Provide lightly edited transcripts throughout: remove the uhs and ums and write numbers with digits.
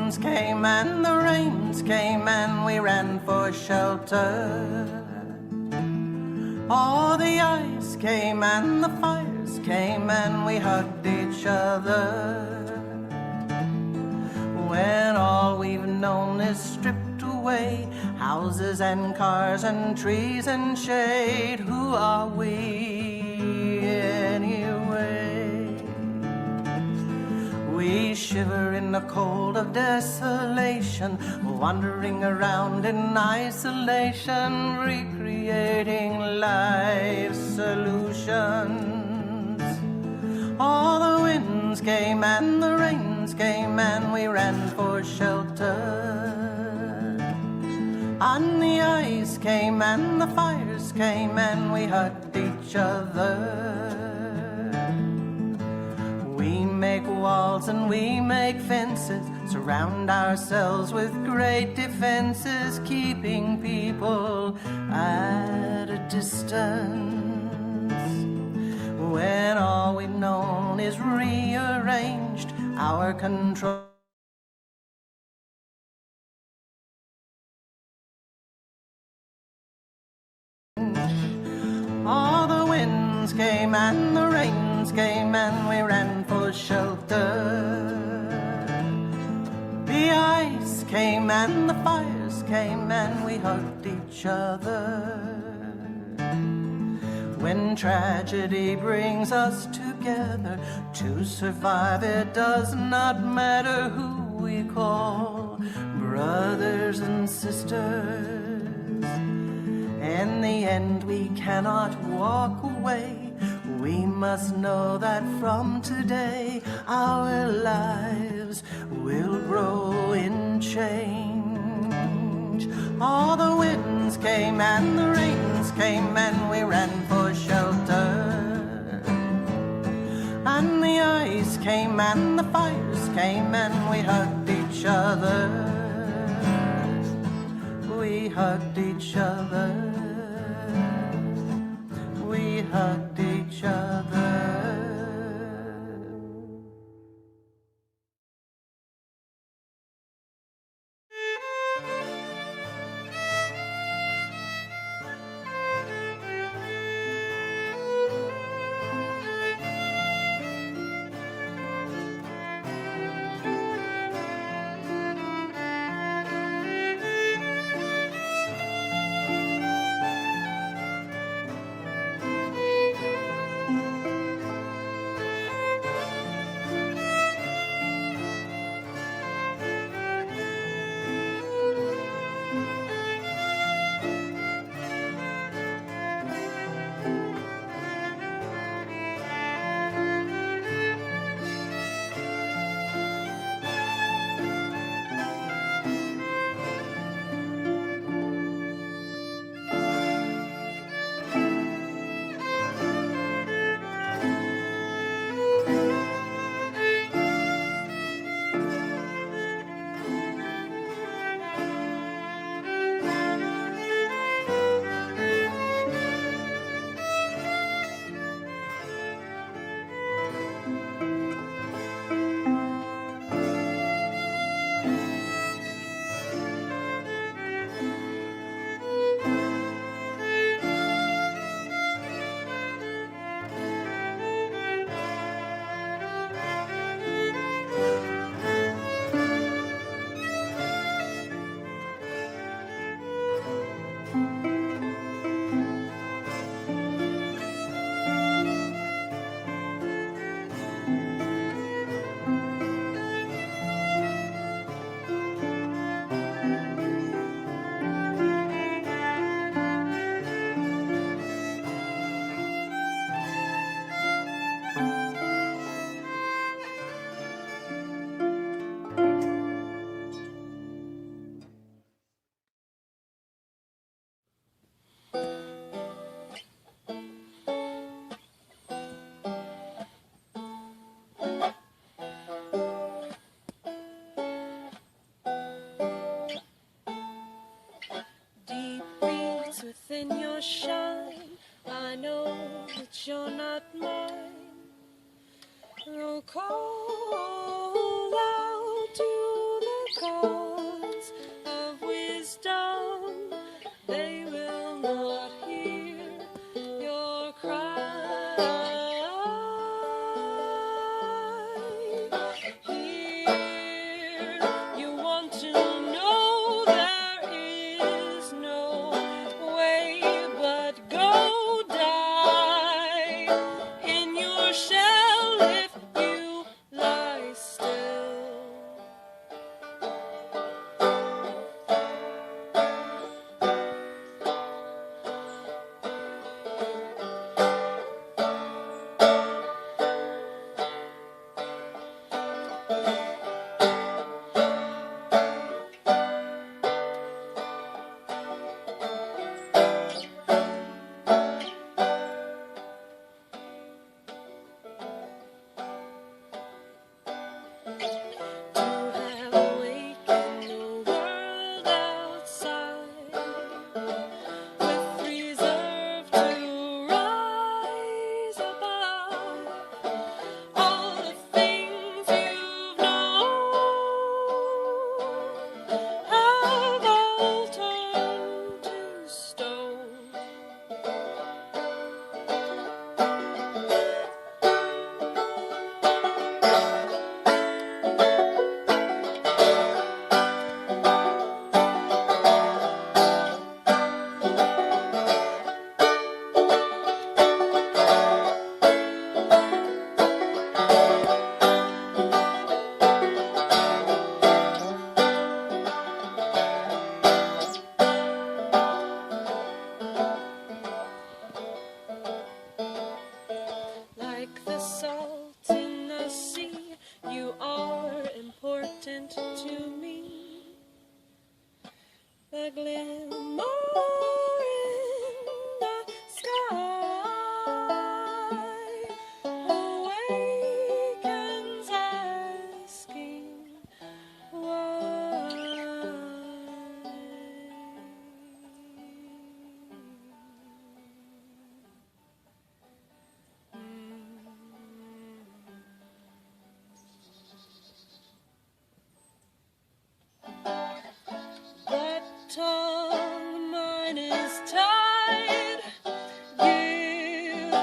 winds came and the rains came and we ran for shelter. All the ice came and the fires came and we hugged each other. When all we've known is stripped away, houses and cars and trees and shade, who are we anyway? We shiver in the cold of desolation, wandering around in isolation, recreating life's solutions. All the winds came and the rains came and we ran for shelter. And the ice came and the fires came and we hugged each other. We make walls and we make fences, surround ourselves with great defenses, keeping people at a distance. When all we've known is rearranged, our control. All the winds came and the rains came and we ran for shelter. The ice came and the fires came and we hugged each other. When tragedy brings us together to survive, it does not matter who we call brothers and sisters. In the end, we cannot walk away. We must know that from today, our lives will grow in change. All the winds came and the rains came and we ran for shelter. And the ice came and the fires came and we hugged each other. We hugged each other. We hugged each other. Within your shine, I know that you're not mine. Oh, call out to the sent to me. The glimmer in the sky awakens asking why. That tongue mine is tied. Give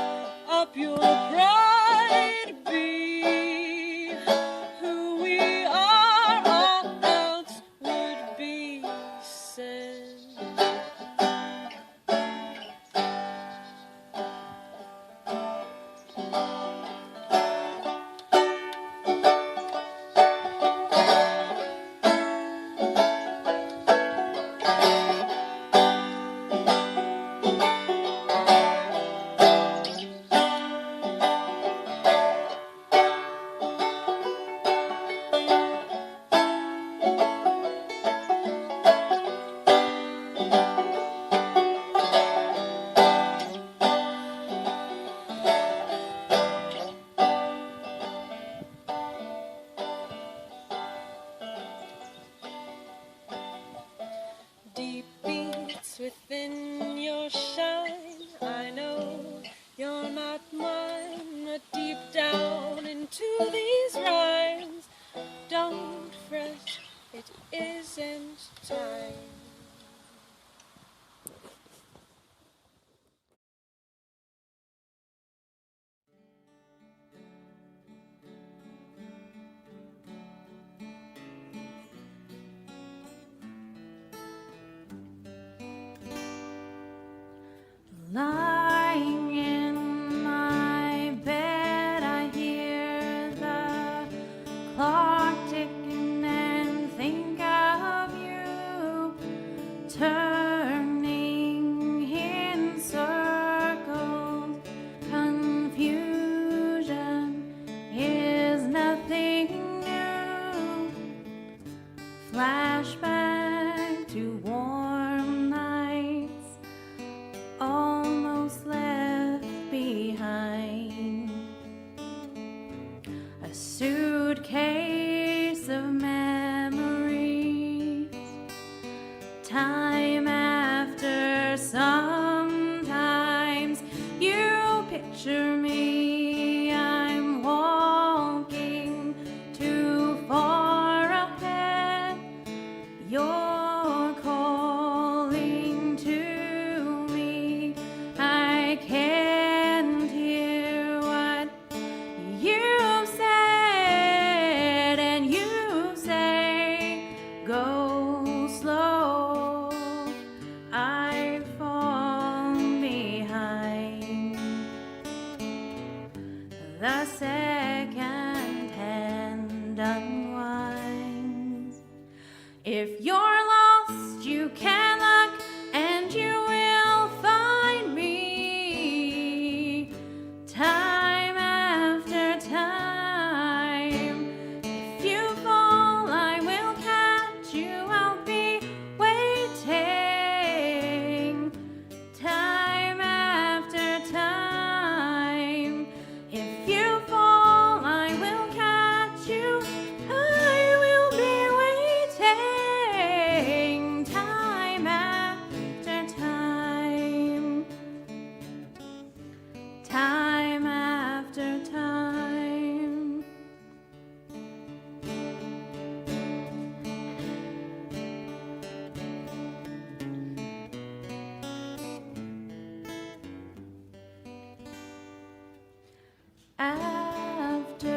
up your pride. Be who we are, all else would be sin. Deep beats within your shine. I know you're not mine, but deep down into these rhymes, don't fret, it isn't time. Lying in my bed, I hear the clock ticking and think of you, turning in circles. Confusion is nothing new. Flashback to warm nights almost left behind. A suitcase of memories. Time after sometimes you picture me. I'm walking too far ahead. You're calling to me. I can't hear what you said, and you say, go slow. I've fallen behind. The second hand unwinds. If you're lost, you can look and you will find me. Time after time. If you fall, I will catch you. I'll be waiting. Time after time. If you fall, I will catch you. I will be waiting. Time after time. Time after time. After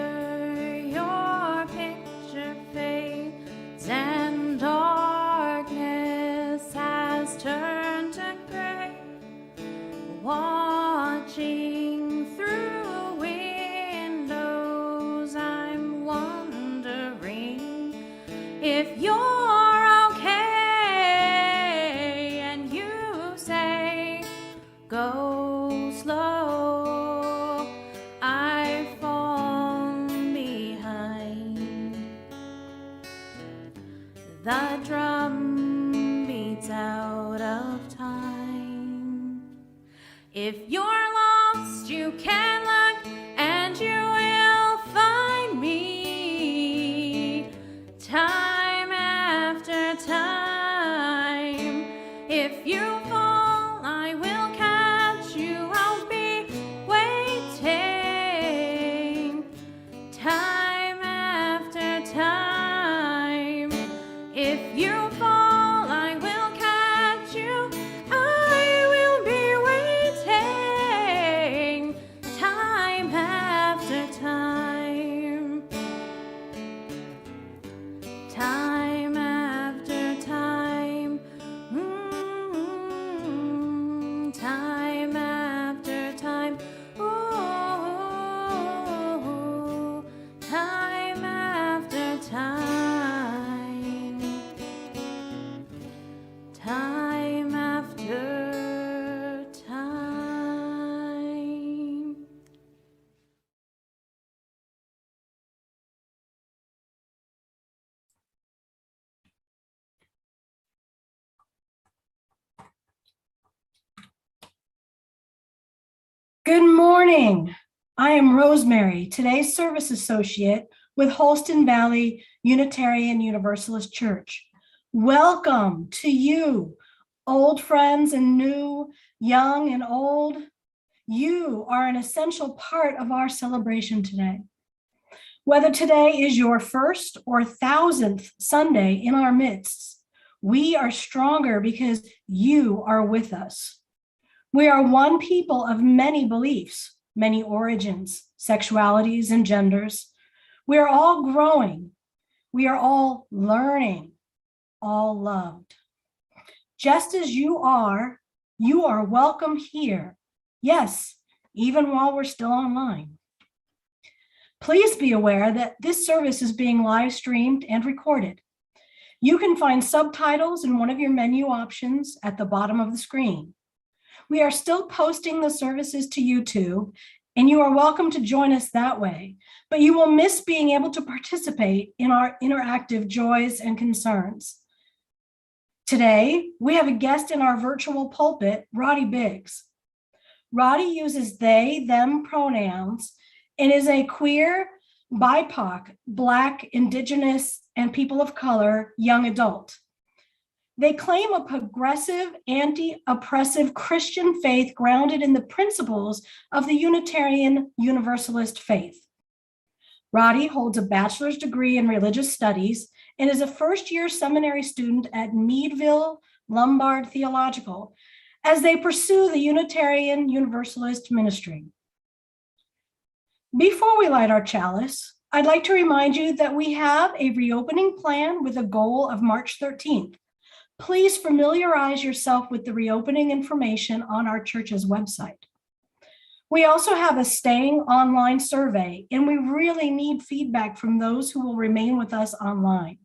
your picture fades and darkness has turned to gray, watching through windows, I'm wondering if you're okay, and you say, go slow. I've fallen behind. the drum beats out of time. If you're lost, you can look and you will find me time after time. If you fall, I will catch you. I'll be waiting time after time. If you fall, I will catch you. I will be waiting time after time. Time after time. Time after time. Ooh, time after time. Time after time. Good morning. I am Rosemary, today's service associate with Holston Valley Unitarian Universalist Church. Welcome to you, old friends and new, young and old. You are an essential part of our celebration today. Whether today is your first or 1,000th Sunday in our midst, we are stronger because you are with us. We are one people of many beliefs, many origins, sexualities, and genders. We are all growing. We are all learning, all loved. Just as you are welcome here. Yes, even while we're still online. Please be aware that this service is being live streamed and recorded. You can find subtitles in one of your menu options at the bottom of the screen. We are still posting the services to YouTube, and you are welcome to join us that way, but you will miss being able to participate in our interactive joys and concerns. Today, we have a guest in our virtual pulpit, Roddy Biggs. Roddy uses they, them pronouns and is a queer, BIPOC, Black, Indigenous, and people of color young adult. They claim a progressive, anti-oppressive Christian faith grounded in the principles of the Unitarian Universalist faith. Roddy holds a bachelor's degree in religious studies and is a first-year seminary student at Meadville Lombard Theological as they pursue the Unitarian Universalist ministry. Before we light our chalice, I'd like to remind you that we have a reopening plan with a goal of March 13th. Please familiarize yourself with the reopening information on our church's website. We also have a staying online survey, and we really need feedback from those who will remain with us online.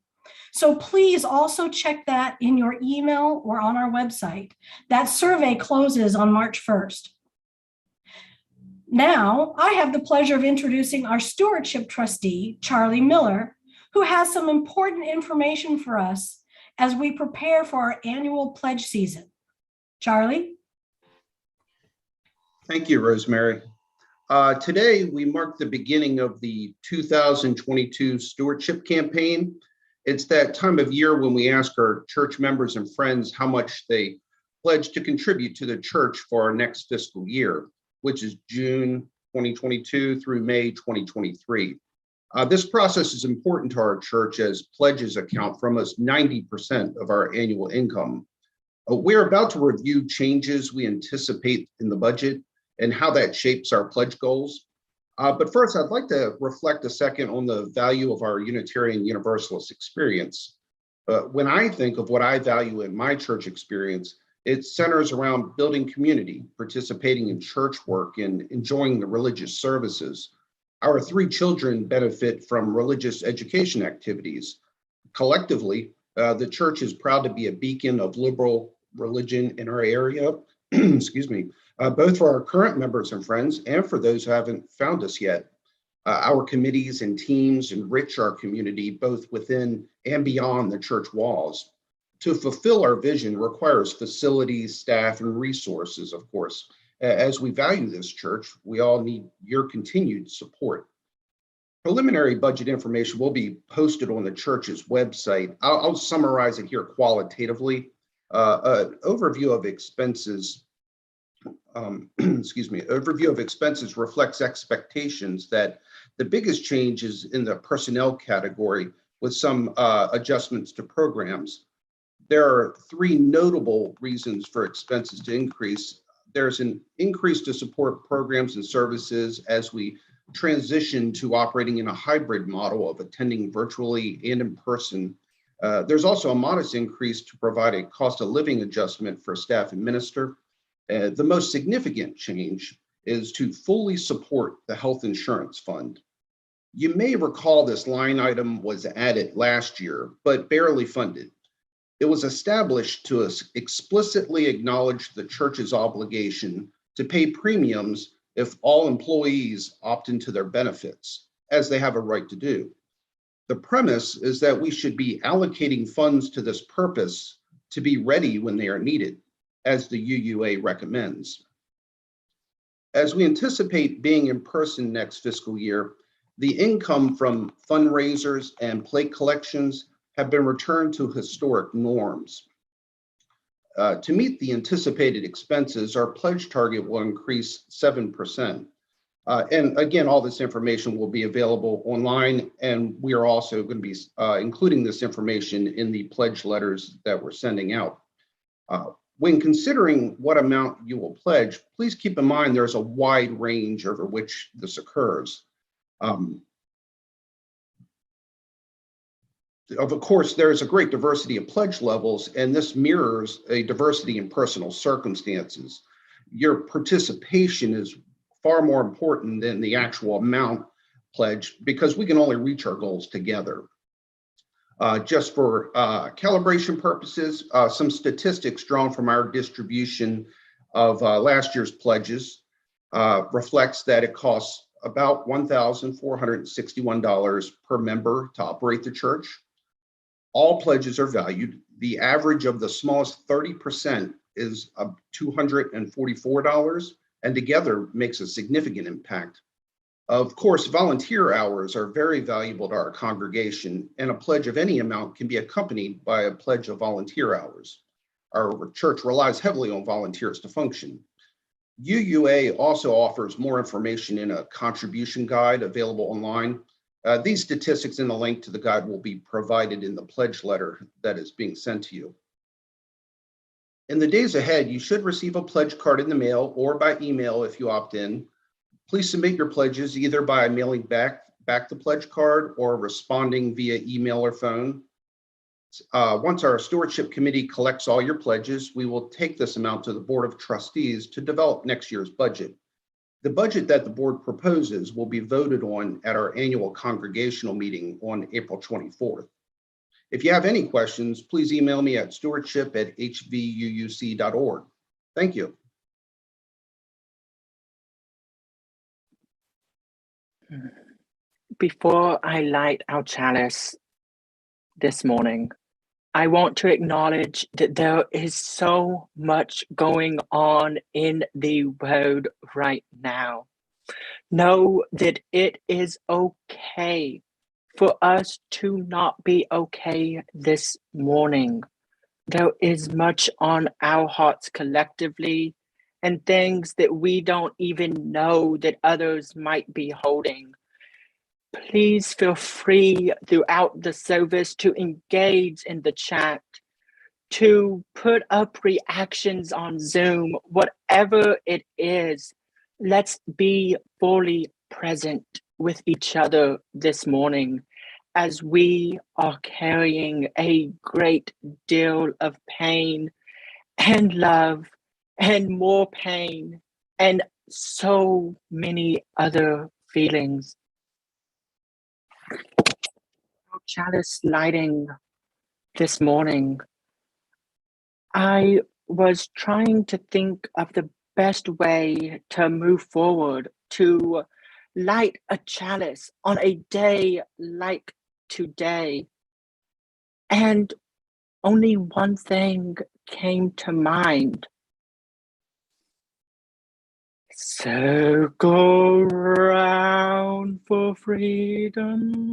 So please also check that in your email or on our website. That survey closes on March 1st. Now, I have the pleasure of introducing our stewardship trustee, Charlie Miller, who has some important information for us as we prepare for our annual pledge season. Charlie? Thank you, Rosemary. Today, we mark the beginning of the 2022 stewardship campaign. It's that time of year when we ask our church members and friends how much they pledge to contribute to the church for our next fiscal year, which is June 2022 through May 2023. This process is important to our church as pledges account for almost 90% of our annual income. We're about to review changes we anticipate in the budget and how that shapes our pledge goals. But first, I'd like to reflect a second on the value of our Unitarian Universalist experience. When I think of what I value in my church experience, it centers around building community, participating in church work, and enjoying the religious services. Our 3 children benefit from religious education activities. Collectively, the church is proud to be a beacon of liberal religion in our area, excuse me, both for our current members and friends and for those who haven't found us yet. Our committees and teams enrich our community both within and beyond the church walls. To fulfill our vision requires facilities, staff, and resources, of course. As we value this church, we all need your continued support. Preliminary budget information will be posted on the church's website. I'll summarize it here qualitatively. An overview of expenses, overview of expenses reflects expectations that the biggest change is in the personnel category with some adjustments to programs. There are three notable reasons for expenses to increase. There's an increase to support programs and services as we transition to operating in a hybrid model of attending virtually and in person. There's also a modest increase to provide a cost of living adjustment for staff and minister. The most significant change is to fully support the health insurance fund. You may recall this line item was added last year, but barely funded. It was established to explicitly acknowledge the church's obligation to pay premiums if all employees opt into their benefits, as they have a right to do. The premise is that we should be allocating funds to this purpose to be ready when they are needed, as the UUA recommends. As we anticipate being in person next fiscal year, the income from fundraisers and plate collections have been returned to historic norms. To meet the anticipated expenses, our pledge target will increase 7%. And again, all this information will be available online, and we are also going to be including this information in the pledge letters that we're sending out. When considering what amount you will pledge, please keep in mind there's a wide range over which this occurs. Of course, there is a great diversity of pledge levels, and this mirrors a diversity in personal circumstances. Your participation is far more important than the actual amount pledged because we can only reach our goals together. Just for calibration purposes, some statistics drawn from our distribution of last year's pledges reflects that it costs about $1,461 per member to operate the church. All pledges are valued. The average of the smallest 30% is $244, and together makes a significant impact. Of course, volunteer hours are very valuable to our congregation, and a pledge of any amount can be accompanied by a pledge of volunteer hours. Our church relies heavily on volunteers to function. UUA also offers more information in a contribution guide available online. These statistics and the link to the guide will be provided in the pledge letter that is being sent to you. In the days ahead, you should receive a pledge card in the mail or by email if you opt in. Please submit your pledges either by mailing back the pledge card or responding via email or phone. Once our stewardship committee collects all your pledges, we will take this amount to the Board of Trustees to develop next year's budget. The budget that the board proposes will be voted on at our annual congregational meeting on April 24th. If you have any questions, please email me at stewardship@hvuuc.org. Thank you. Before I light our chalice this morning, I want to acknowledge that there is so much going on in the world right now. Know that it is okay for us to not be okay this morning. There is much on our hearts collectively and things that we don't even know that others might be holding. Please feel free throughout the service to engage in the chat, to put up reactions on Zoom, whatever it is. Let's be fully present with each other this morning as we are carrying a great deal of pain and love and more pain and so many other feelings. Chalice lighting this morning, I was trying to think of the best way to move forward, to light a chalice on a day like today. And only one thing came to mind. Circle round for freedom.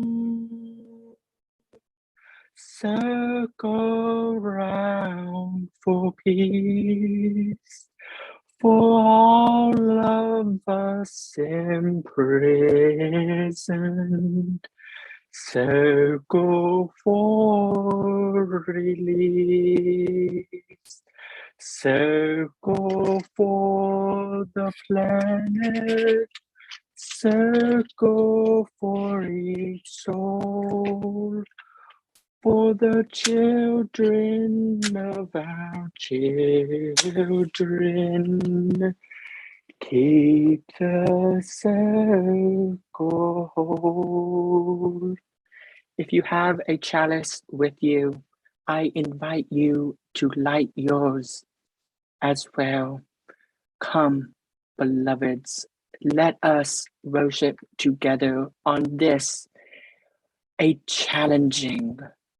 Circle round for peace. For all of us imprisoned, circle for release, circle for the planet, circle for each soul, for the children of our children. Keep the circle whole. If you have a chalice with you, I invite you to light yours as well. Come, beloveds, let us worship together on this, a challenging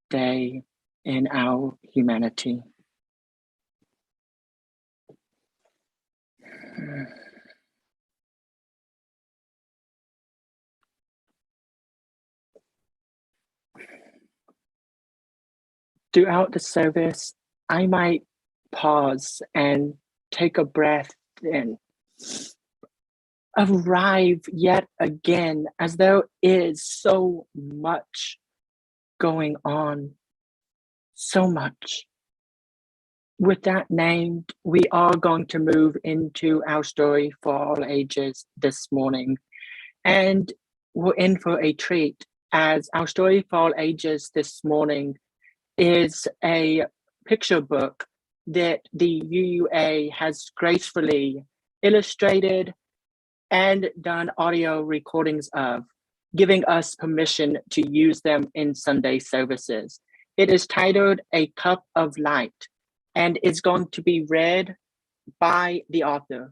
day in our humanity. Throughout the service, I might pause and take a breath and arrive yet again, as there is so much going on, so much. With that named, we are going to move into our story for all ages this morning. And we're in for a treat, as our story for all ages this morning is a picture book that the UUA has gracefully illustrated and done audio recordings of, giving us permission to use them in Sunday services. It is titled A Cup of Light, and is going to be read by the author,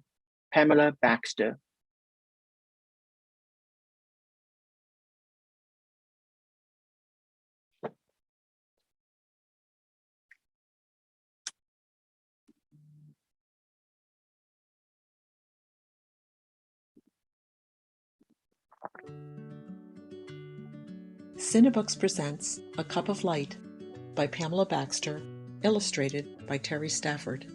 Pamela Baxter. Cinebooks presents A Cup of Light by Pamela Baxter, illustrated by Terry Stafford.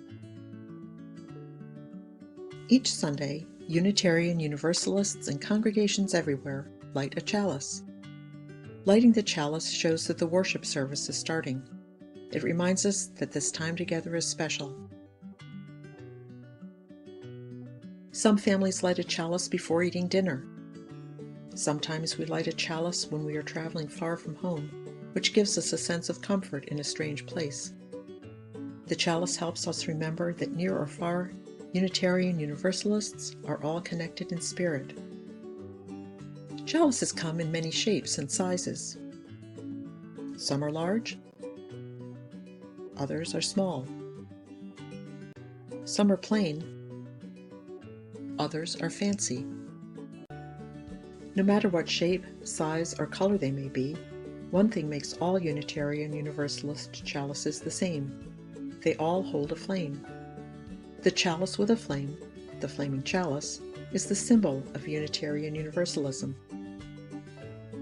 Each Sunday, Unitarian Universalists and congregations everywhere light a chalice. Lighting the chalice shows that the worship service is starting. It reminds us that this time together is special. Some families light a chalice before eating dinner. Sometimes we light a chalice when we are traveling far from home, which gives us a sense of comfort in a strange place. The chalice helps us remember that near or far, Unitarian Universalists are all connected in spirit. Chalices come in many shapes and sizes. Some are large, others are small. Some are plain, others are fancy. No matter what shape, size, or color they may be, one thing makes all Unitarian Universalist chalices the same. They all hold a flame. The chalice with a flame, the flaming chalice, is the symbol of Unitarian Universalism.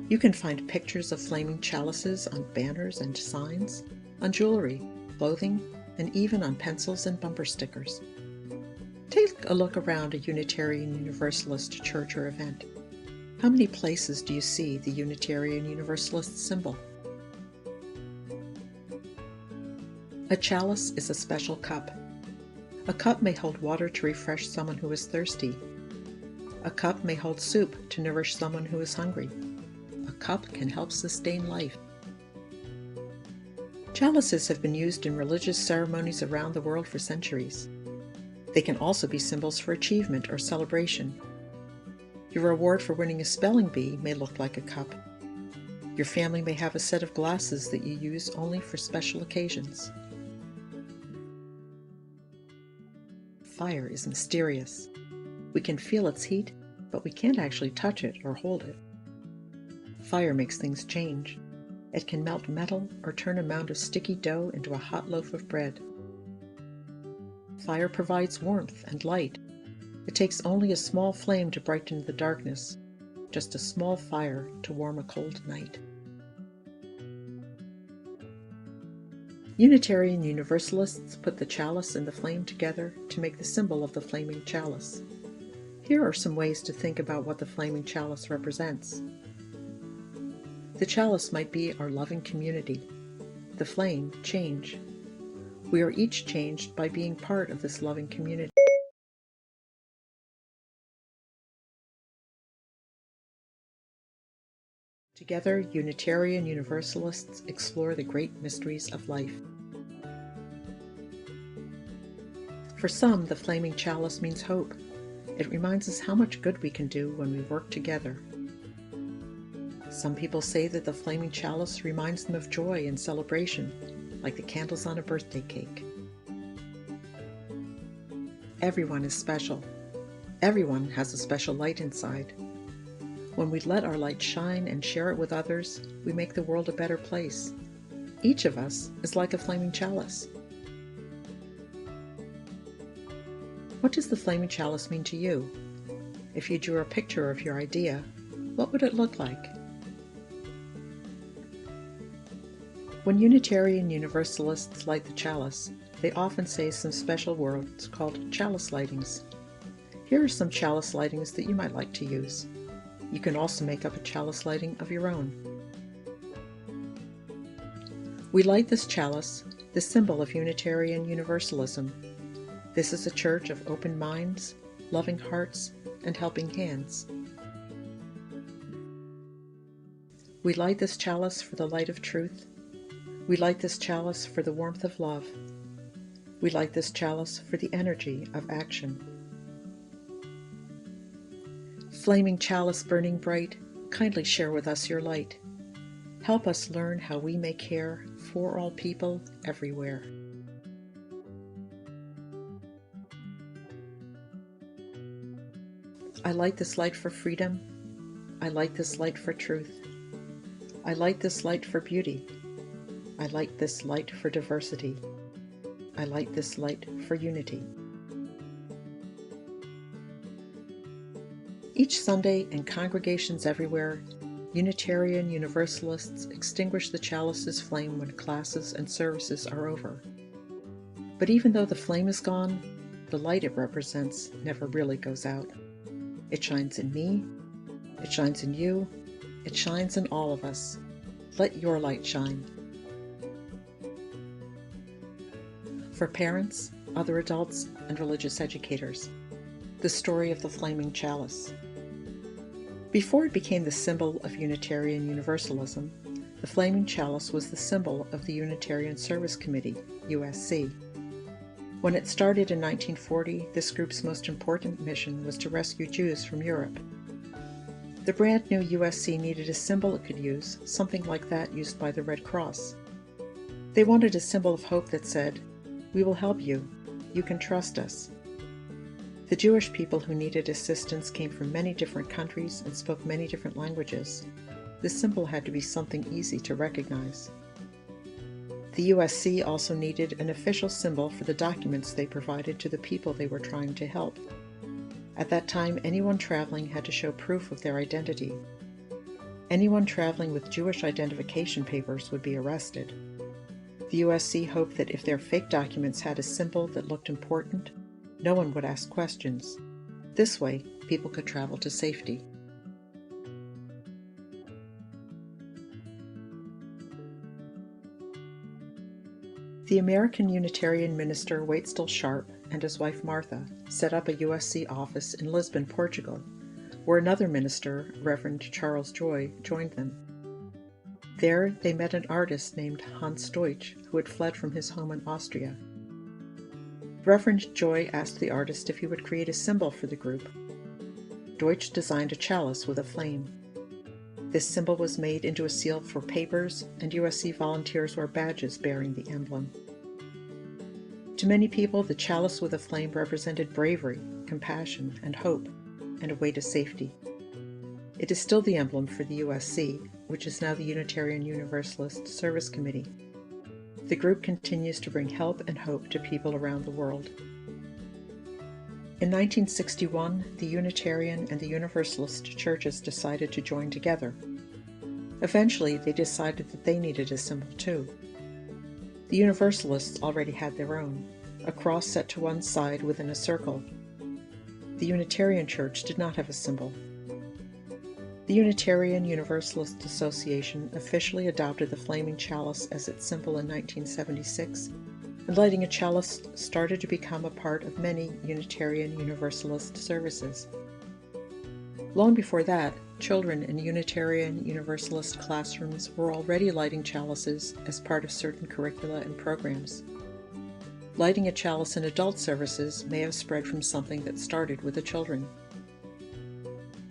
You can find pictures of flaming chalices on banners and signs, on jewelry, clothing, and even on pencils and bumper stickers. Take a look around a Unitarian Universalist church or event. How many places do you see the Unitarian Universalist symbol? A chalice is a special cup. A cup may hold water to refresh someone who is thirsty. A cup may hold soup to nourish someone who is hungry. A cup can help sustain life. Chalices have been used in religious ceremonies around the world for centuries. They can also be symbols for achievement or celebration. Your reward for winning a spelling bee may look like a cup. Your family may have a set of glasses that you use only for special occasions. Fire is mysterious. We can feel its heat but we can't actually touch it or hold it. Fire makes things change. It can melt metal or turn a mound of sticky dough into a hot loaf of bread. Fire provides warmth and light. It takes only a small flame to brighten the darkness, just a small fire to warm a cold night. Unitarian Universalists put the chalice and the flame together to make the symbol of the flaming chalice. Here are some ways to think about what the flaming chalice represents. The chalice might be our loving community. The flame, change. We are each changed by being part of this loving community. Together, Unitarian Universalists explore the great mysteries of life. For some, the flaming chalice means hope. It reminds us how much good we can do when we work together. Some people say that the flaming chalice reminds them of joy and celebration, like the candles on a birthday cake. Everyone is special. Everyone has a special light inside. When we let our light shine and share it with others, we make the world a better place. Each of us is like a flaming chalice. What does the flaming chalice mean to you? If you drew a picture of your idea, what would it look like? When Unitarian Universalists light the chalice, they often say some special words called chalice lightings. Here are some chalice lightings that you might like to use. You can also make up a chalice lighting of your own. We light this chalice, the symbol of Unitarian Universalism. This is a church of open minds, loving hearts, and helping hands. We light this chalice for the light of truth. We light this chalice for the warmth of love. We light this chalice for the energy of action. Flaming chalice burning bright, kindly share with us your light. Help us learn how we may care for all people everywhere. I light this light for freedom. I light this light for truth. I light this light for beauty. I light this light for diversity. I light this light for unity. Each Sunday in congregations everywhere, Unitarian Universalists extinguish the chalice's flame when classes and services are over. But even though the flame is gone, the light it represents never really goes out. It shines in me, it shines in you, it shines in all of us. Let your light shine. For parents, other adults, and religious educators, the story of the flaming chalice. Before it became the symbol of Unitarian Universalism, the flaming chalice was the symbol of the Unitarian Service Committee, USC. When it started in 1940, this group's most important mission was to rescue Jews from Europe. The brand new USC needed a symbol it could use, something like that used by the Red Cross. They wanted a symbol of hope that said, "We will help you. You can trust us." The Jewish people who needed assistance came from many different countries and spoke many different languages. This symbol had to be something easy to recognize. The USC also needed an official symbol for the documents they provided to the people they were trying to help. At that time, anyone traveling had to show proof of their identity. Anyone traveling with Jewish identification papers would be arrested. The USC hoped that if their fake documents had a symbol that looked important, no one would ask questions. This way, people could travel to safety. The American Unitarian minister Waitstill Sharp and his wife Martha set up a USC office in Lisbon, Portugal, where another minister, Reverend Charles Joy, joined them. There, they met an artist named Hans Deutsch, who had fled from his home in Austria. Reverend Joy asked the artist if he would create a symbol for the group. Deutsch designed a chalice with a flame. This symbol was made into a seal for papers, and USC volunteers wore badges bearing the emblem. To many people, the chalice with a flame represented bravery, compassion, and hope. and a way to safety. It is still the emblem for the USC, which is now the Unitarian Universalist Service Committee. The group continues to bring help and hope to people around the world. In 1961, the Unitarian and the Universalist churches decided to join together. Eventually, they decided that they needed a symbol too. The Universalists already had their own, a cross set to one side within a circle. The Unitarian Church did not have a symbol. The Unitarian Universalist Association officially adopted the flaming chalice as its symbol in 1976, and lighting a chalice started to become a part of many Unitarian Universalist services. Long before that, children in Unitarian Universalist classrooms were already lighting chalices as part of certain curricula and programs. Lighting a chalice in adult services may have spread from something that started with the children.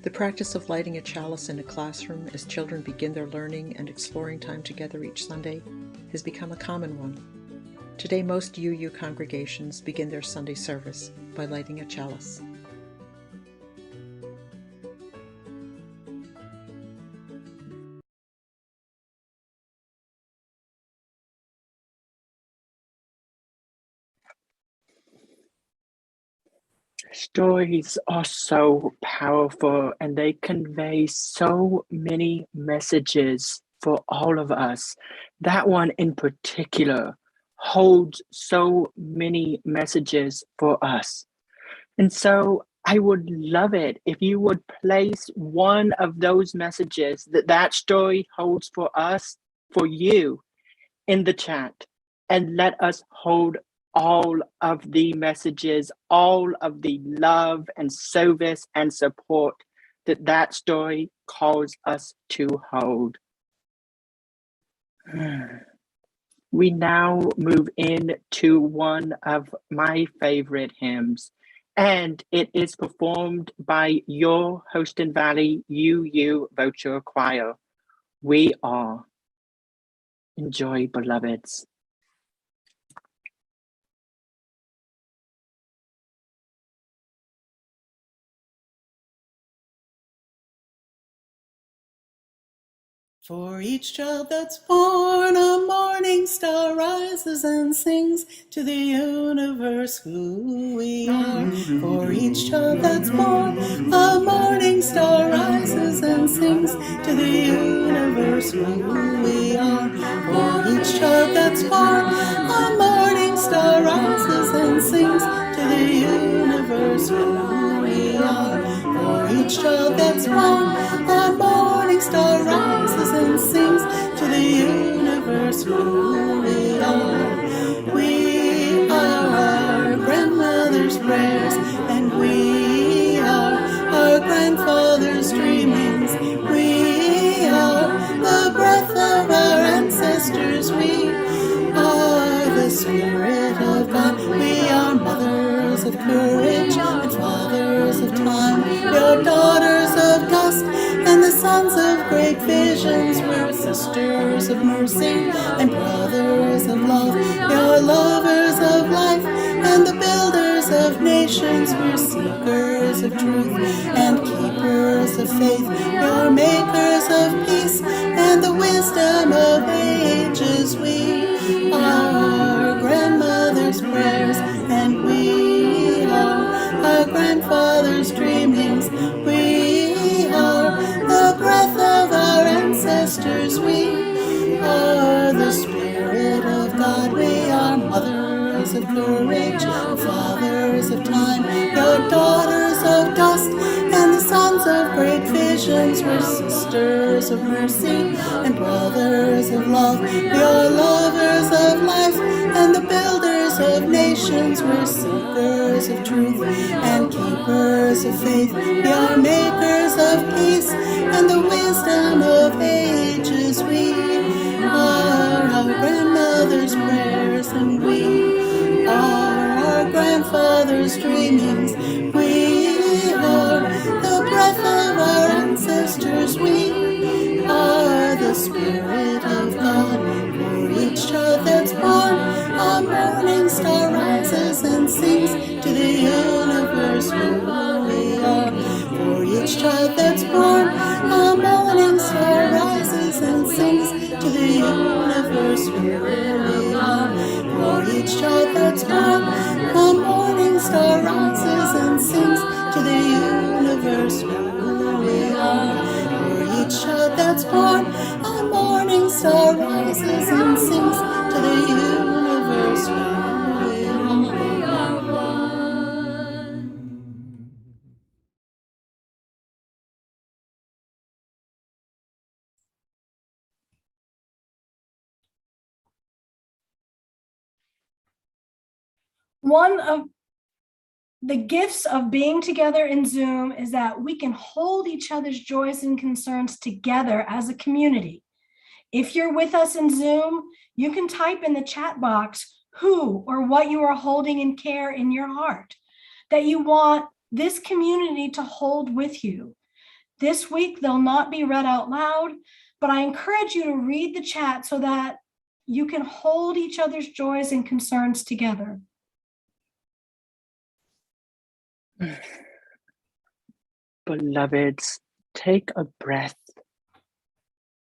The practice of lighting a chalice in a classroom as children begin their learning and exploring time together each Sunday has become a common one. Today, most UU congregations begin their Sunday service by lighting a chalice. Stories are so powerful and they convey so many messages for all of us. That one in particular holds so many messages for us. And so I would love it if you would place one of those messages that story holds for us, for you, in the chat, and let us hold all of the messages, all of the love and service and support that story calls us to hold. We now move into one of my favorite hymns, and it is performed by your Houston Valley UU Vocal Choir. We Are. Enjoy, beloveds. For each child that's born, a morning star rises and sings to the universe who we are. For each child that's born, a morning star rises and sings to the universe who we are. For each child that's born, a morning star rises and sings to the universe who we are. For each child that's born, a morning star rises and sings to the universe who we are. We are our grandmother's prayers, and we are our grandfather's dreamings. We are the breath of our ancestors. We are the Spirit of God. We are mothers of courage and fathers of time. We are daughters of dust and the sons of great visions. We're sisters of mercy and brothers of love. We are lovers of life and the builders of nations. We're seekers of truth and keepers of faith. We are makers of peace and the wisdom of ages. We are our grandmother's prayers, and we are our grandfather's dreamings. We are the breath of our ancestors. We are the Spirit of God. We are mothers of courage, fathers of time. We are daughters of dust and the sons of great visions. We're sisters of mercy and brothers of love. We are lovers of life and the builders of nations. We're seekers of truth and keepers of faith. We are makers of peace and the wisdom of ages. We are our grandmother's prayers, and we are our grandfather's dreamings. We are the breath of our ancestors. We are the Spirit of God. For each child that's born, a morning star rises and sings to the universe who we are. each other's born. The morning star rises and sings to the universe who we are. We're each other's born. A morning star rises and sings to the universe who we are. One of the gifts of being together in Zoom is that we can hold each other's joys and concerns together as a community. If you're with us in Zoom, you can type in the chat box who or what you are holding in care in your heart that you want this community to hold with you. This week, they'll not be read out loud, but I encourage you to read the chat so that you can hold each other's joys and concerns together. Beloveds, take a breath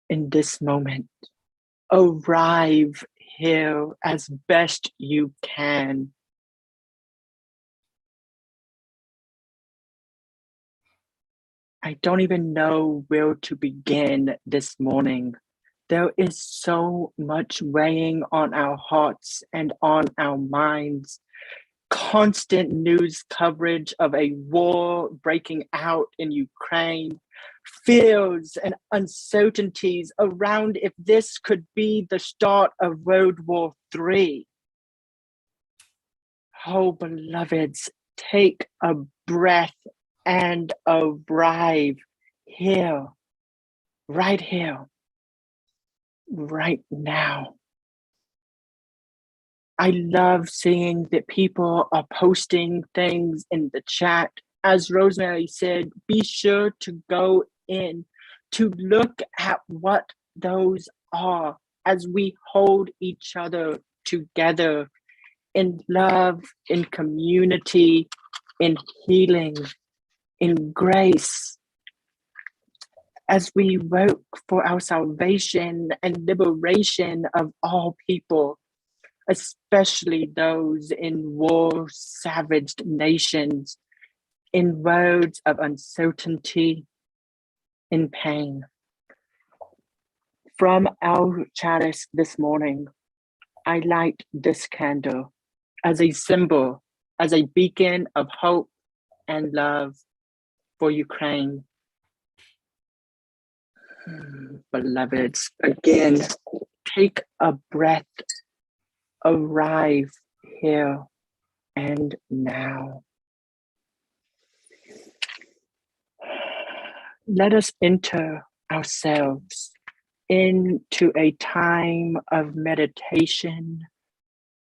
in this moment. Arrive here as best you can. I don't even know where to begin this morning. There is so much weighing on our hearts and on our minds. Constant news coverage of a war breaking out in Ukraine, fears and uncertainties around if this could be the start of World War III. Oh, beloveds, take a breath and arrive here, right now. I love seeing that people are posting things in the chat. As Rosemary said, be sure to go in to look at what those are as we hold each other together in love, in community, in healing, in grace. As we work for our salvation and liberation of all people, especially those in war-savaged nations, in words of uncertainty, in pain. From our chalice this morning, I light this candle as a symbol, as a beacon of hope and love for Ukraine. Beloveds, again, take a breath. Arrive here and now. Let us enter ourselves into a time of meditation,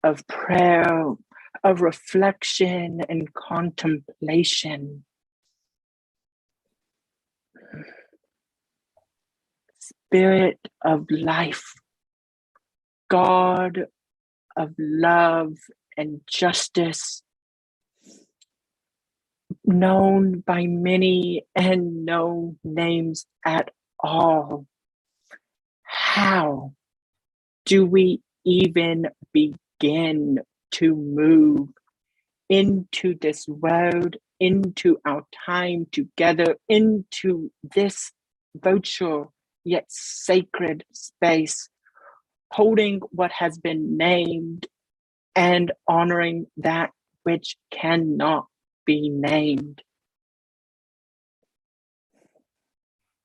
of prayer, of reflection and contemplation. Spirit of life, God of love and justice, known by many and no names at all. How do we even begin to move into this world, into our time together, into this virtual yet sacred space, holding what has been named and honoring that which cannot be named?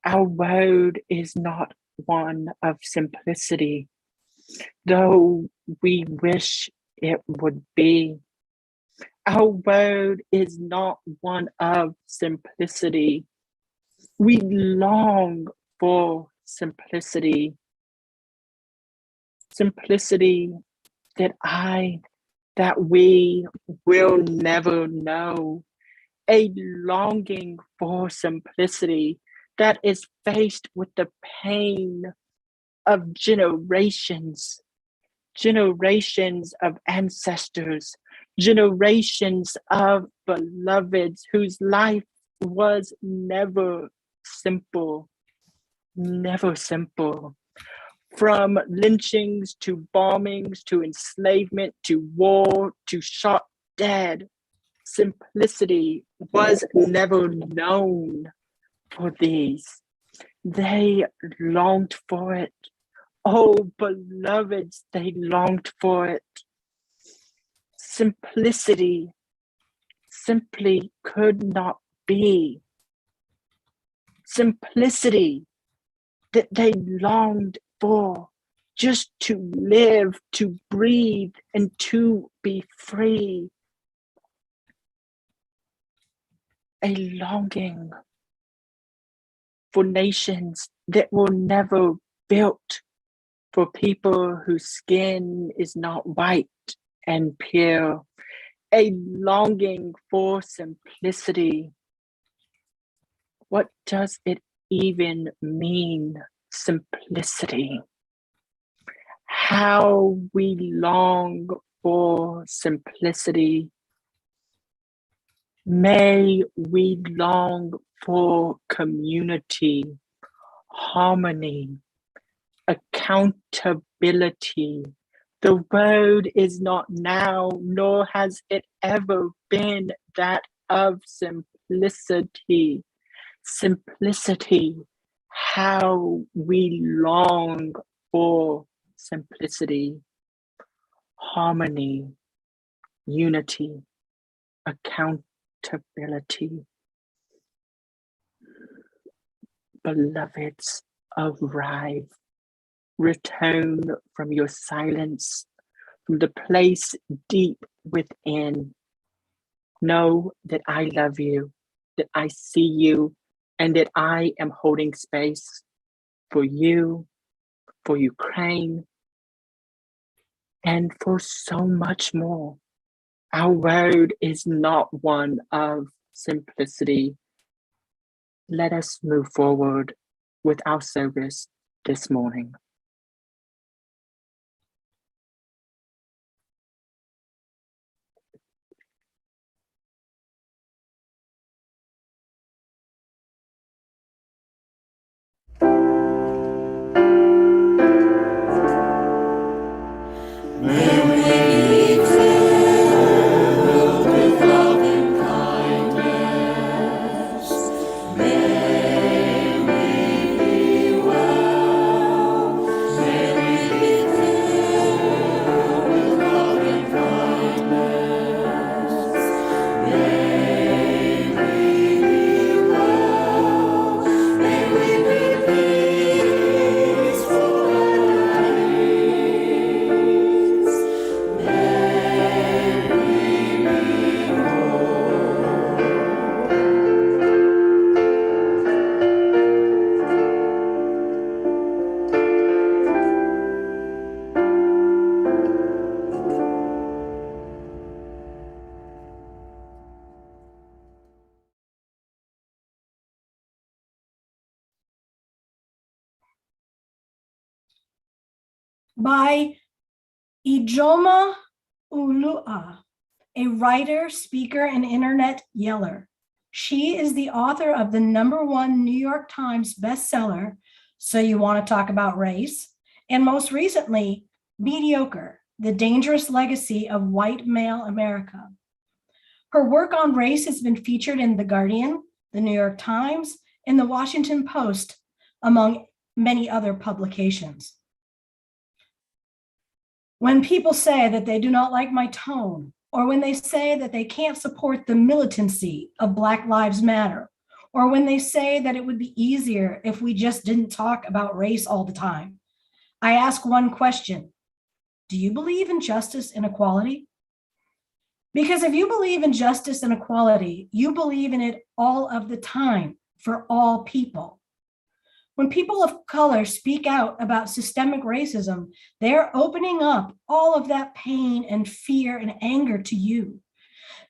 Our world is not one of simplicity, though we wish it would be. Our world is not one of simplicity. We long for simplicity. Simplicity that we will never know. A longing for simplicity that is faced with the pain of generations of ancestors, generations of beloveds whose life was never simple, From lynchings to bombings to enslavement to war to shot dead, simplicity was never known for these. They longed for it. Oh, beloveds, they longed for it. Simplicity simply could not be. Simplicity that they longed for, just to live, to breathe, and to be free. A longing for nations that were never built, for people whose skin is not white and pure. A longing for simplicity. What does it even mean, simplicity? How we long for simplicity. May we long for community, harmony, accountability. The road is not now, nor has it ever been, that of simplicity. Simplicity, how we long for simplicity, harmony, unity, accountability. Beloveds, arise, return from your silence, from the place deep within. Know that I love you, that I see you, and that I am holding space for you, for Ukraine, and for so much more. Our road is not one of simplicity. Let us move forward with our service this morning. By Ijoma Ulua, a writer, speaker, and internet yeller. She is the author of the #1 New York Times bestseller, So You Want to Talk About Race, and most recently, Mediocre, The Dangerous Legacy of White Male America. Her work on race has been featured in The Guardian, The New York Times, and The Washington Post, among many other publications. When people say that they do not like my tone, or when they say that they can't support the militancy of Black Lives Matter, or when they say that it would be easier if we just didn't talk about race all the time, I ask one question: do you believe in justice and equality? Because if you believe in justice and equality, you believe in it all of the time for all people. When people of color speak out about systemic racism, they're opening up all of that pain and fear and anger to you.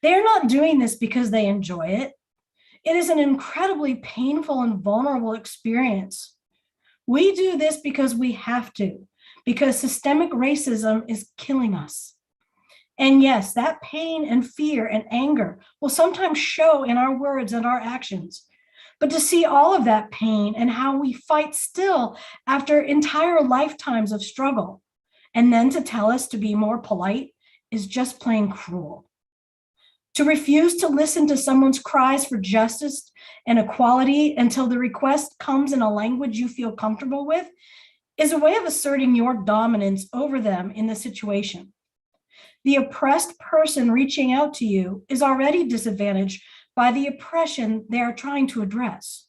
They're not doing this because they enjoy it. It is an incredibly painful and vulnerable experience. We do this because we have to, because systemic racism is killing us. And yes, that pain and fear and anger will sometimes show in our words and our actions. but to see all of that pain and how we fight still after entire lifetimes of struggle, and then to tell us to be more polite is just plain cruel. To refuse to listen to someone's cries for justice and equality until the request comes in a language you feel comfortable with is a way of asserting your dominance over them in the situation. The oppressed person reaching out to you is already disadvantaged by the oppression they are trying to address.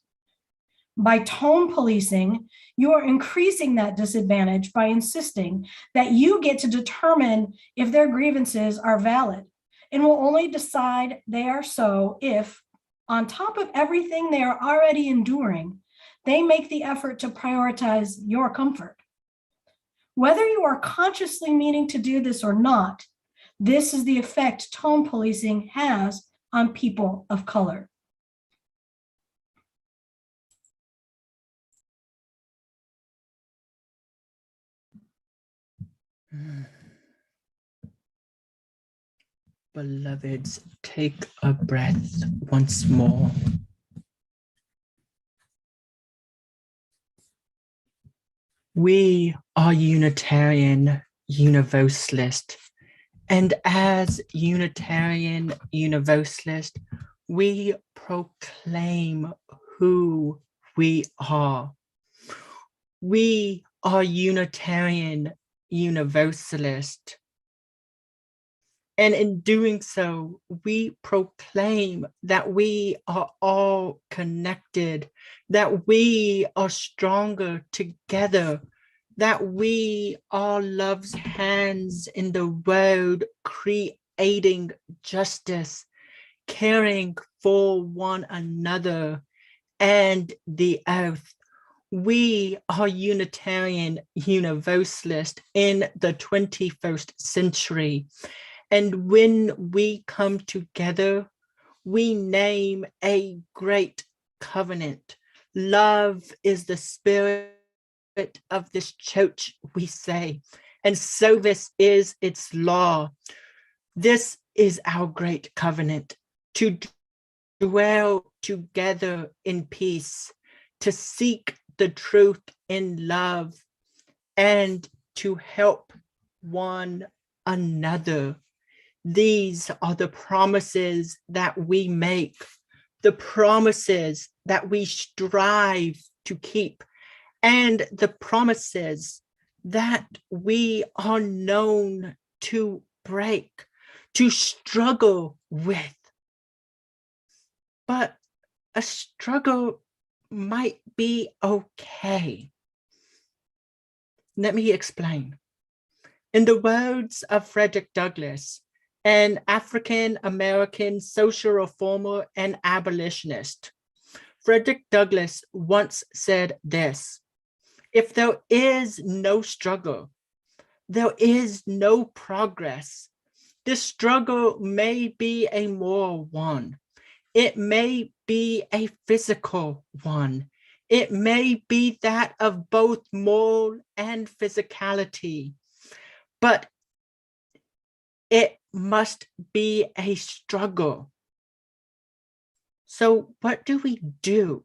By tone policing, you are increasing that disadvantage by insisting that you get to determine if their grievances are valid, and will only decide they are so if, on top of everything they are already enduring, they make the effort to prioritize your comfort. Whether you are consciously meaning to do this or not, this is the effect tone policing has on people of color. Beloveds, take a breath once more. We are Unitarian Universalists, and as Unitarian Universalists, we proclaim who we are. We are Unitarian Universalists. And in doing so, we proclaim that we are all connected, that we are stronger together, that we are love's hands in the world, creating justice, caring for one another and the earth. We are Unitarian Universalists in the 21st century. And when we come together, we name a great covenant. Love is the spirit of this church, we say, and service is its law. This is our great covenant, to dwell together in peace, to seek the truth in love, and to help one another. These are the promises that we make, the promises that we strive to keep, and the promises that we are known to break, to struggle with. But a struggle might be okay. Let me explain. In the words of Frederick Douglass, an African-American social reformer and abolitionist, Frederick Douglass once said this: if there is no struggle, there is no progress. This struggle may be a moral one. It may be a physical one. It may be that of both moral and physicality, but it must be a struggle. So what do we do,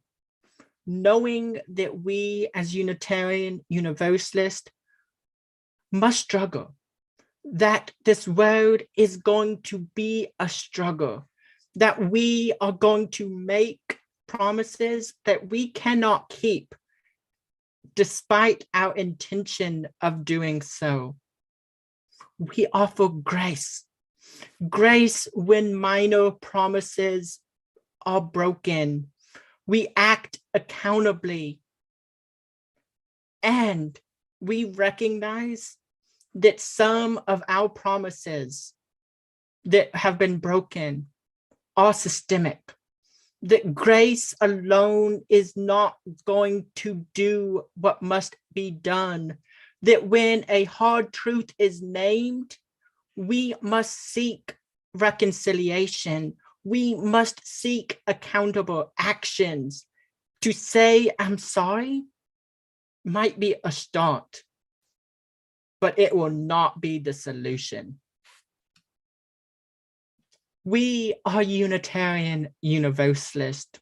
knowing that we as Unitarian Universalists must struggle, that this world is going to be a struggle, that we are going to make promises that we cannot keep despite our intention of doing so? We offer grace. Grace when minor promises are broken. We act accountably. And we recognize that some of our promises that have been broken are systemic. That grace alone is not going to do what must be done. That when a hard truth is named, we must seek reconciliation. We must seek accountable actions. To say, I'm sorry, might be a start, but it will not be the solution. We are Unitarian Universalists.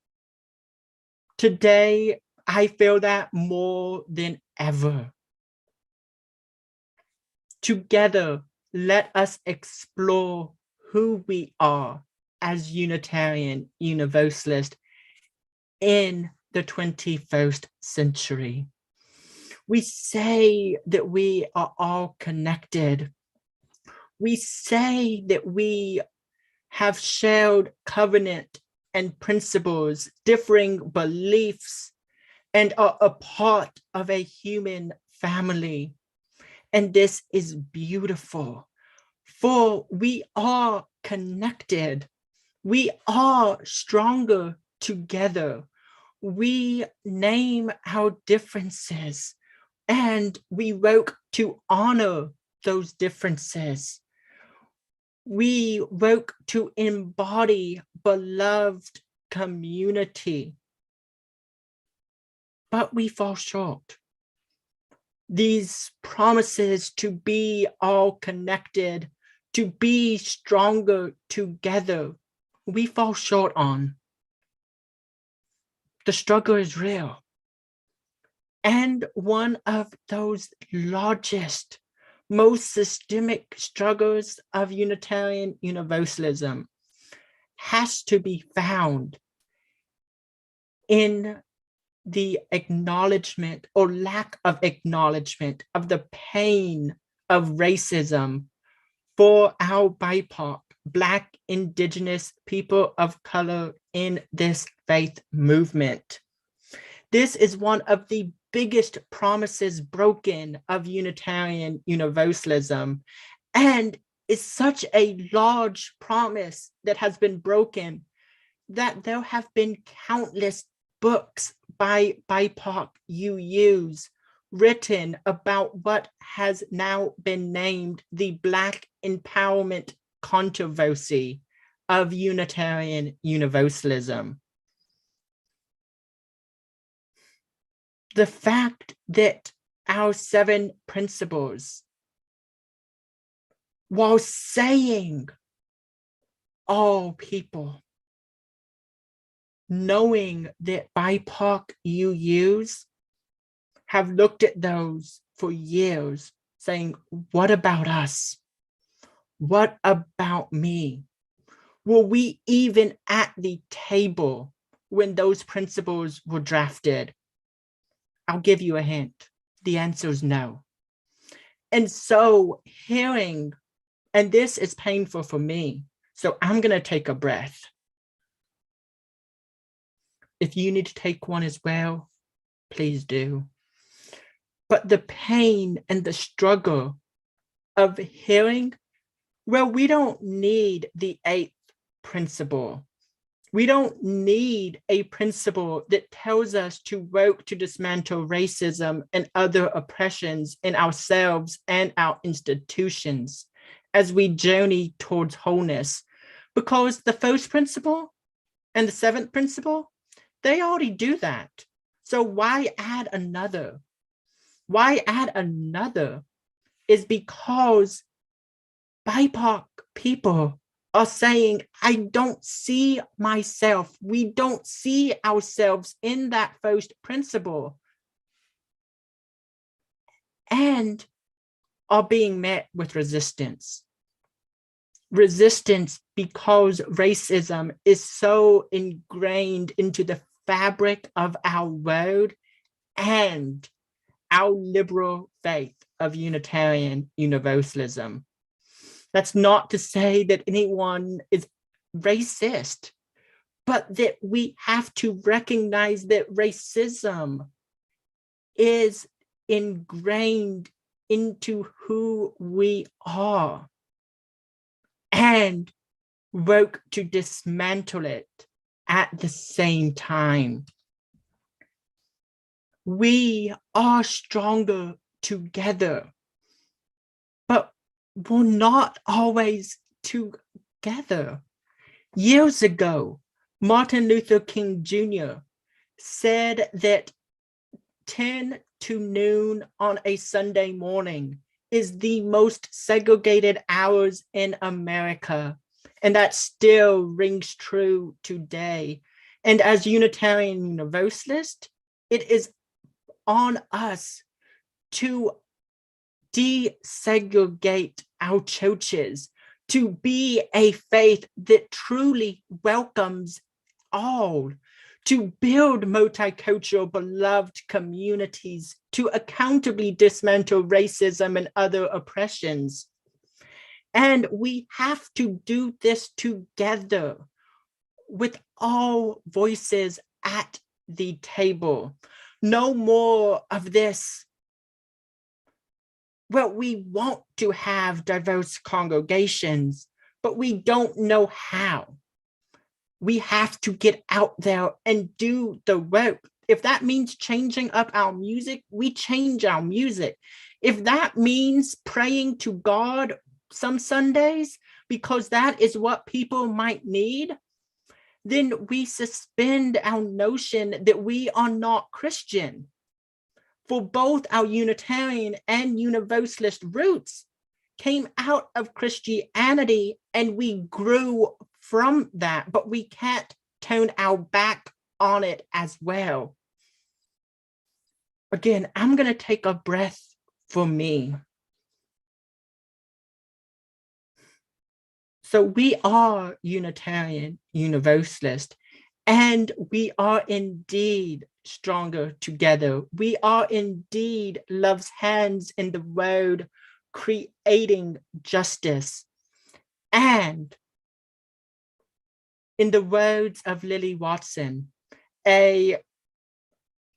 Today, I feel that more than ever. Together, let us explore who we are as Unitarian Universalists in the 21st century. We say that we are all connected. We say that we have shared covenant and principles, differing beliefs, and are a part of a human family. And this is beautiful, for we are connected. We are stronger together. We name our differences and we work to honor those differences. We work to embody beloved community, but we fall short. These promises to be all connected, to be stronger together, we fall short on. The struggle is real. And one of those largest, most systemic struggles of Unitarian Universalism has to be found in the acknowledgement or lack of acknowledgement of the pain of racism for our BIPOC, Black, Indigenous, people of color in this faith movement. This is one of the biggest promises broken of Unitarian Universalism, and it's such a large promise that has been broken that there have been countless books by BIPOC UUs written about what has now been named the Black empowerment controversy of Unitarian Universalism. The fact that our 7 principles, while saying all people, knowing that BIPOC UUs have looked at those for years, saying, what about us? What about me? Were we even at the table when those principles were drafted? I'll give you a hint. The answer is no. And so hearing, and this is painful for me, so I'm going to take a breath. If you need to take one as well, please do. But the pain and the struggle of hearing, well, we don't need the 8th principle. We don't need a principle that tells us to work to dismantle racism and other oppressions in ourselves and our institutions as we journey towards wholeness. Because the 1st principle and the 7th principle, they already do that. So why add another? Why add another is because BIPOC people are saying, I don't see myself. We don't see ourselves in that 1st principle, and are being met with resistance. Resistance because racism is so ingrained into the fabric of our world and our liberal faith of Unitarian Universalism. That's not to say that anyone is racist, but that we have to recognize that racism is ingrained into who we are and work to dismantle it at the same time. We are stronger together, but we're not always together. Years ago, Martin Luther King Jr. said that 10 to noon on a Sunday morning is the most segregated hours in America. And that still rings true today. And as Unitarian Universalists, it is on us to desegregate our churches, to be a faith that truly welcomes all, to build multicultural beloved communities, to accountably dismantle racism and other oppressions. And we have to do this together with all voices at the table. No more of this. Well, we want to have diverse congregations, but we don't know how. We have to get out there and do the work. If that means changing up our music, we change our music. If that means praying to God some Sundays, because that is what people might need, then we suspend our notion that we are not Christian. For both our Unitarian and Universalist roots came out of Christianity, and we grew from that, but we can't turn our back on it as well. Again, I'm going to take a breath for me. So we are Unitarian Universalist, and we are indeed stronger together. We are indeed love's hands in the road, creating justice. And in the words of Lily Watson, a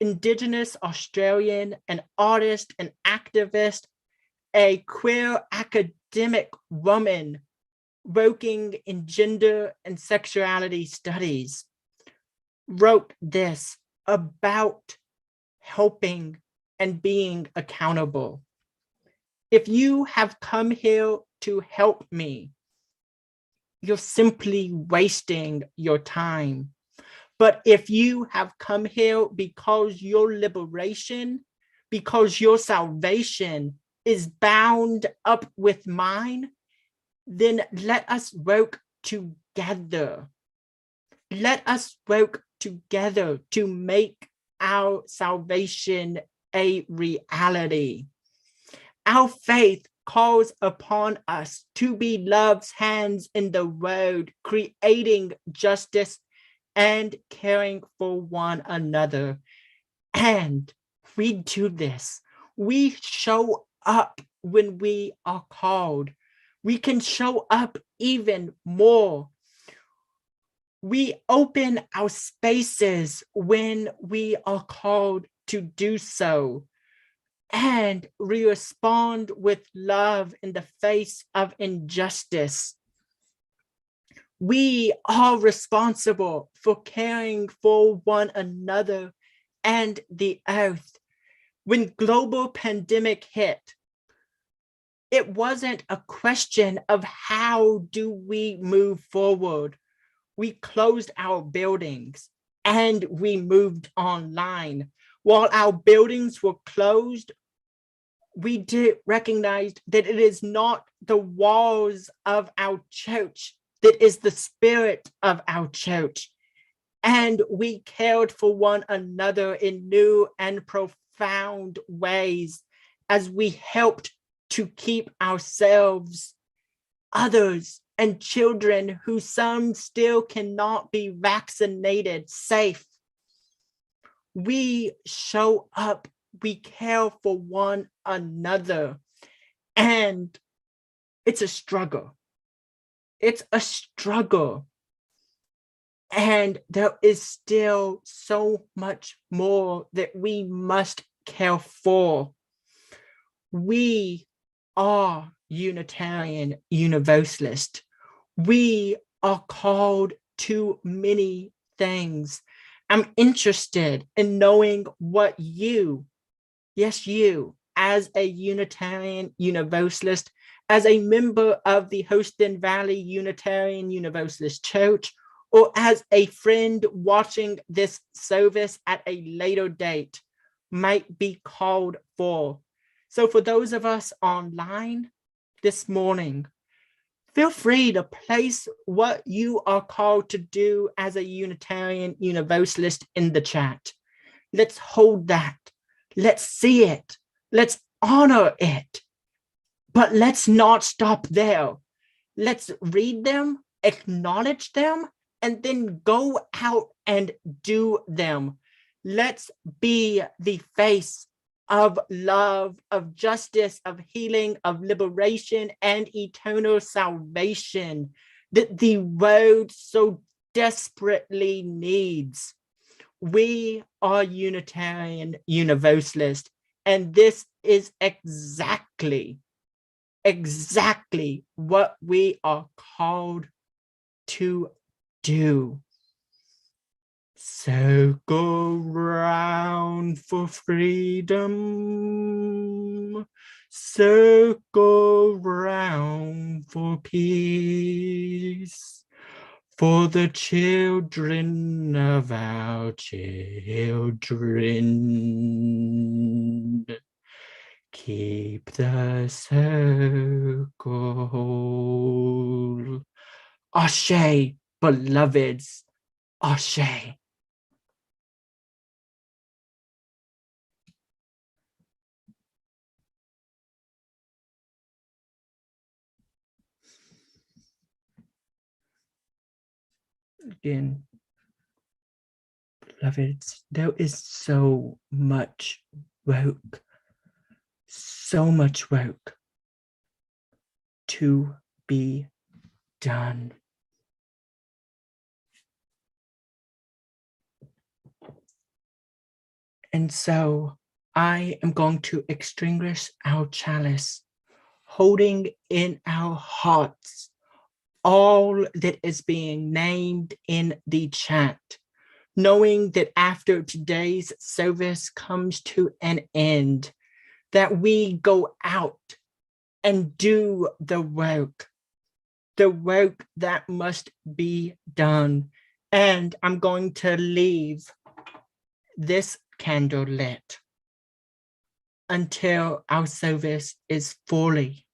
Indigenous Australian, an artist, an activist, a queer academic woman working in gender and sexuality studies, wrote this about helping and being accountable. If you have come here to help me, you're simply wasting your time. But if you have come here because your liberation, because your salvation is bound up with mine, then let us work together. Let us work together to make our salvation a reality. Our faith calls upon us to be love's hands in the world, creating justice and caring for one another. And we do this. We show up when we are called. We can show up even more. We open our spaces when we are called to do so. And we respond with love in the face of injustice. We are responsible for caring for one another and the earth. When global pandemic hit, it wasn't a question of how do we move forward. We closed our buildings and we moved online. While our buildings were closed, we did recognize that it is not the walls of our church that is the spirit of our church. And we cared for one another in new and profound ways as we helped to keep ourselves, others, and children who some still cannot be vaccinated safe. We show up, we care for one another, and it's a struggle. It's a struggle. And there is still so much more that we must care for. We are Unitarian Universalist. We are called to many things. I'm interested in knowing what you, yes, you, as a Unitarian Universalist, as a member of the Houston Valley Unitarian Universalist Church, or as a friend watching this service at a later date, might be called for. So for those of us online this morning, Feel free to place what you are called to do as a Unitarian Universalist in the chat. Let's hold that. Let's see it. Let's honor it. But let's not stop there. Let's read them, acknowledge them, and then go out and do them. Let's be the face of love, of justice, of healing, of liberation, and eternal salvation that the world so desperately needs. We are Unitarian Universalists, and this is exactly what we are called to do. So go round for freedom, circle round for peace, for the children of our children. Keep the circle. Ashe, beloveds, ashe. Again, beloveds, there is so much work to be done. And so I am going to extinguish our chalice, holding in our hearts all that is being named in the chat, knowing that after today's service comes to an end, that we go out and do the work that must be done. And I'm going to leave this candle lit until our service is fully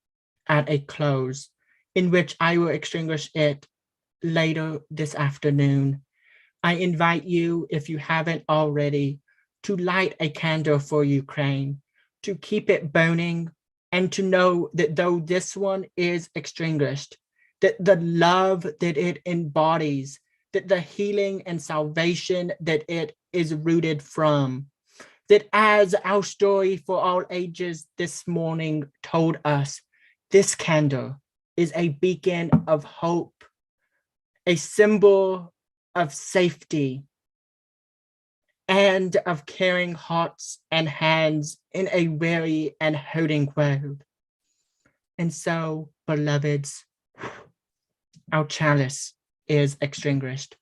at a close, in which I will extinguish it later this afternoon. I invite you, if you haven't already, to light a candle for Ukraine, to keep it burning, and to know that though this one is extinguished, that the love that it embodies, that the healing and salvation that it is rooted from, that as our story for all ages this morning told us, this candle is a beacon of hope, a symbol of safety, and of caring hearts and hands in a weary and hurting world. And so, beloveds, our chalice is extinguished,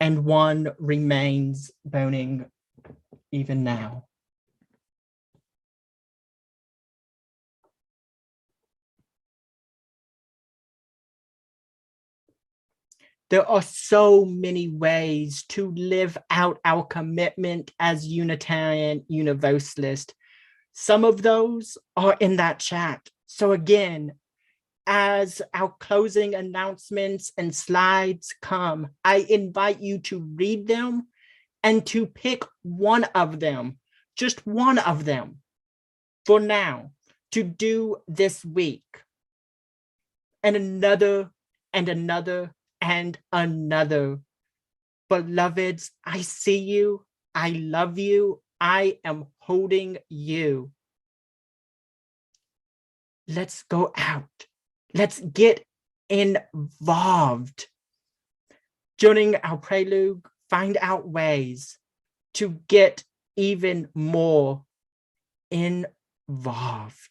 and one remains burning even now. There are so many ways to live out our commitment as Unitarian Universalists. Some of those are in that chat. So again, as our closing announcements and slides come, I invite you to read them and to pick one of them, just one of them, for now, to do this week. And another, and another, and another. Beloveds, I see you, I love you, I am holding you. Let's go out. Let's get involved. During our prelude, find out ways to get even more involved.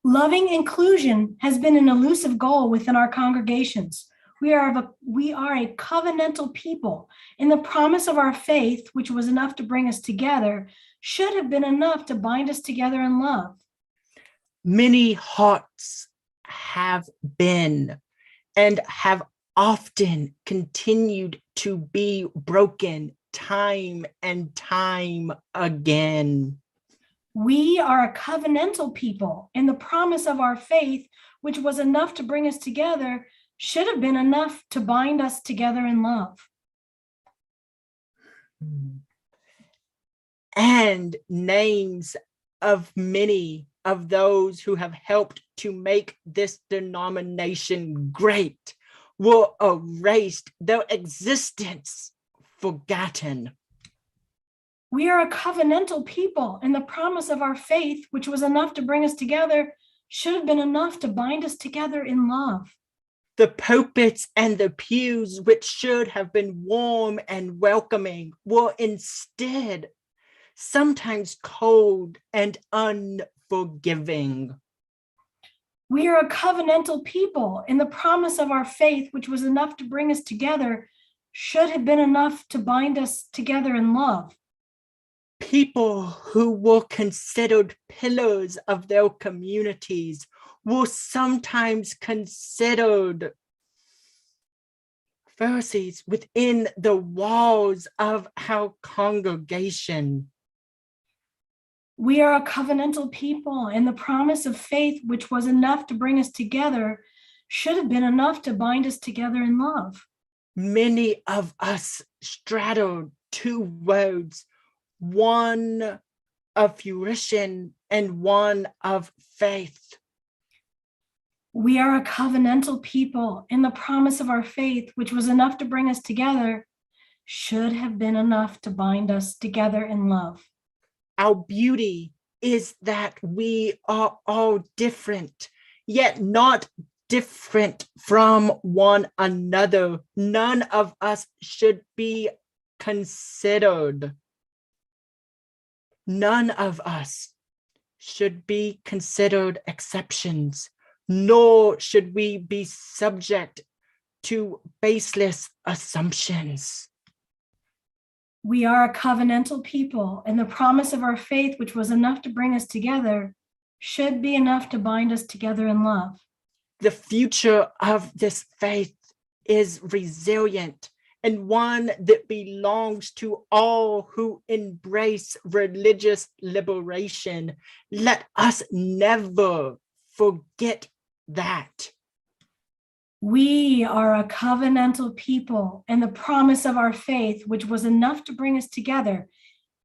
Loving inclusion has been an elusive goal within our congregations. We are a covenantal people, and the promise of our faith, which was enough to bring us together, should have been enough to bind us together in love. Many hearts have been and have often continued to be broken time and time again. We are a covenantal people, and the promise of our faith, which was enough to bring us together, should have been enough to bind us together in love. And names of many of those who have helped to make this denomination great were erased, their existence forgotten. We are a covenantal people, and the promise of our faith, which was enough to bring us together, should have been enough to bind us together in love. The pulpits and the pews, which should have been warm and welcoming, were instead sometimes cold and unforgiving. We are a covenantal people, and the promise of our faith, which was enough to bring us together, should have been enough to bind us together in love. People who were considered pillars of their communities were sometimes considered Pharisees within the walls of our congregation. We are a covenantal people, and the promise of faith, which was enough to bring us together, should have been enough to bind us together in love. Many of us straddled two roads, one of fruition and one of faith. We are a covenantal people, and the promise of our faith, which was enough to bring us together, should have been enough to bind us together in love. Our beauty is that we are all different, yet not different from one another. None of us should be considered. None of us should be considered exceptions, nor should we be subject to baseless assumptions. We are a covenantal people, and the promise of our faith, which was enough to bring us together, should be enough to bind us together in love. The future of this faith is resilient and one that belongs to all who embrace religious liberation. Let us never forget that. We are a covenantal people, and the promise of our faith, which was enough to bring us together,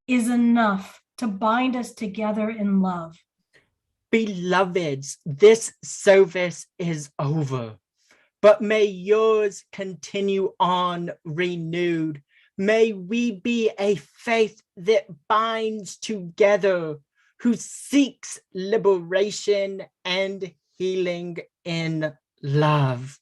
is enough to bind us together in love. Beloveds, this service is over, but may yours continue on renewed. May we be a faith that binds together, who seeks liberation and healing in love.